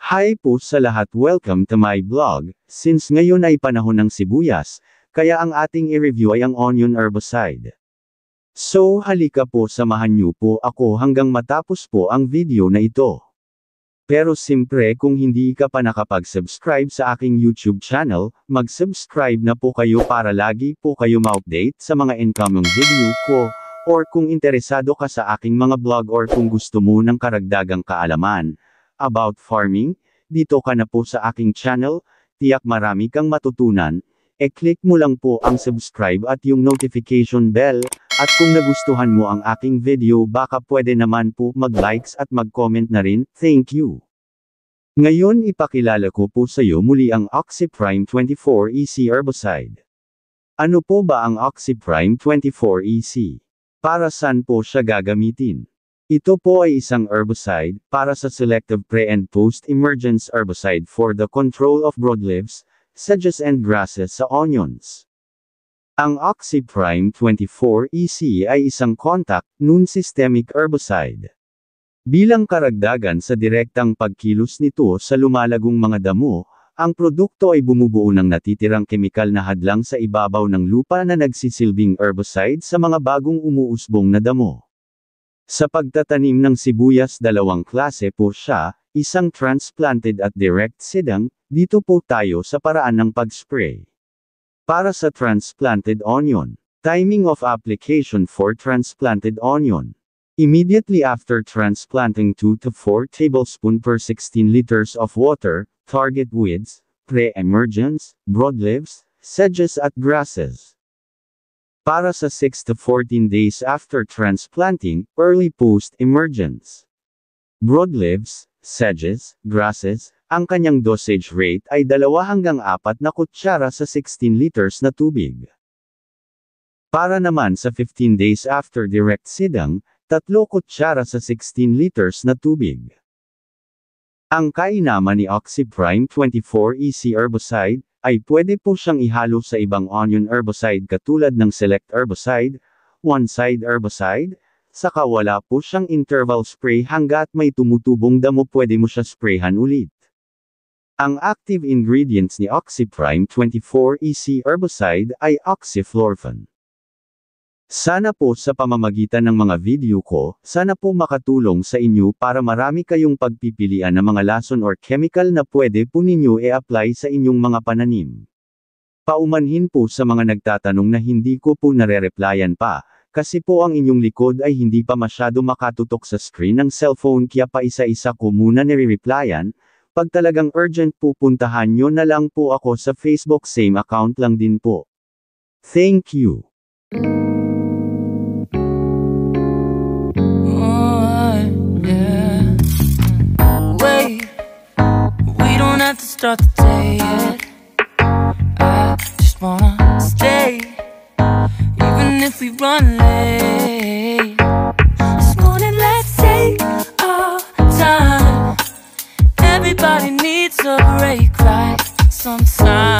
Hi po sa lahat, welcome to my blog. Since ngayon ay panahon ng sibuyas, kaya ang ating i-review ay ang onion herbicide. So halika po, samahan niyo po ako hanggang matapos po ang video na ito. Pero siyempre kung hindi ka pa nakapag-subscribe sa aking YouTube channel, mag-subscribe na po kayo para lagi po kayo ma-update sa mga incoming video ko, or kung interesado ka sa aking mga vlog or kung gusto mo ng karagdagang kaalaman about farming, dito ka na po sa aking channel, tiyak marami kang matutunan, e-click mo lang po ang subscribe at yung notification bell, at kung nagustuhan mo ang aking video baka pwede naman po mag-likes at mag-comment na rin, thank you. Ngayon ipakilala ko po sa iyo muli ang Oxyprime 24EC herbicide. Ano po ba ang Oxyprime 24EC? Para saan po siya gagamitin? Ito po ay isang herbicide, para sa selective pre- and post-emergence herbicide for the control of broadleaves, sedges and grasses sa onions. Ang Oxyprime 24EC ay isang contact, non-systemic herbicide. Bilang karagdagan sa direktang pagkilos nito sa lumalagong mga damo, ang produkto ay bumubuo ng natitirang kemikal na hadlang sa ibabaw ng lupa na nagsisilbing herbicide sa mga bagong umuusbong na damo. Sa pagtatanim ng sibuyas, dalawang klase po siya, isang transplanted at direct seeding. Dito po tayo sa paraan ng pag-spray. Para sa transplanted onion, timing of application for transplanted onion. Immediately after transplanting 2 to 4 tablespoons per 16 liters of water, target weeds, pre-emergence, broadleaves, sedges at grasses. Para sa 6 to 14 days after transplanting, early post-emergence. Broadleaves, sedges, grasses, ang kanyang dosage rate ay 2 hanggang 4 na kutsara sa 16 liters na tubig. Para naman sa 15 days after direct seeding, 3 kutsara sa 16 liters na tubig. Ang kainaman ni Oxyprime 24EC herbicide, ay pwede po siyang ihalo sa ibang onion herbicide katulad ng select herbicide, one-side herbicide, saka wala po siyang interval spray hanggat may tumutubong damo pwede mo siya sprayhan ulit. Ang active ingredients ni Oxyprime 24EC herbicide ay oxyflorphan. Sana po sa pamamagitan ng mga video ko, sana po makatulong sa inyo para marami kayong pagpipilian ng mga lason or chemical na pwede po ninyo i-apply sa inyong mga pananim. Paumanhin po sa mga nagtatanong na hindi ko po nare-replyan pa, kasi po ang inyong likod ay hindi pa masyado makatutok sa screen ng cellphone kaya pa isa-isa ko muna nire-replyan. Pag talagang urgent pupuntahan nyo na lang po ako sa Facebook, same account lang din po. Thank you. To start the day yet. I just wanna stay, even if we run late. This morning let's take our time. Everybody needs a break, right? Sometimes